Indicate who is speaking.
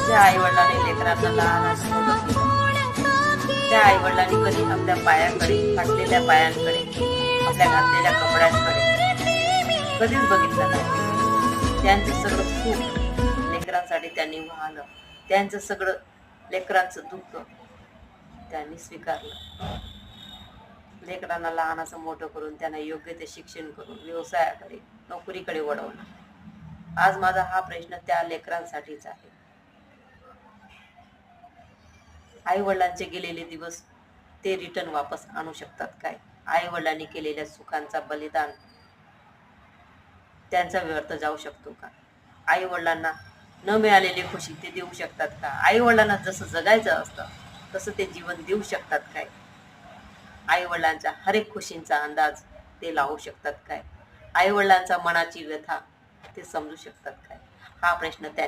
Speaker 1: ज्या आई वडिलांनी लेकरांना लहानाचं मोठं केलं, त्या आई वडिलांनी कधी आपल्या पायाकडे, फाटलेल्या पायांकडे, आपल्या घातलेल्या कपड्यांकडे कधीच बघितलं नाही. त्यांचं सगळं सुख लेकरांसाठी त्यांनी वाहलं. त्यांचं सगळं लेकरांचं दुःख त्यांनी स्वीकारलं. लेकरांना लहानाचं मोठं करून त्यांना योग्य ते शिक्षण करून व्यवसायाकडे, नोकरीकडे वळवलं. आज माझा हा प्रश्न त्या लेकरांसाठीच आहे. आई वडिलांचे गेलेले दिवस ते रिटर्न वापस आणू शकतात काय? आई वडिलांनी केलेल्या सुखांचा बलिदान त्यांचा व्यर्थ जाऊ शकतो का? आई वडिलांना न मिळालेली खुशी ते देऊ शकतात का? आई वडिलांना जसं जगायचं असतं तसं ते जीवन देऊ शकतात काय? आई वडिलांच्या हर एक खुशींचा अंदाज ते लावू शकतात काय? आई वडिलांच्या मनाची व्यथा ते समजू शकतात काय? हा प्रश्न त्यांच्या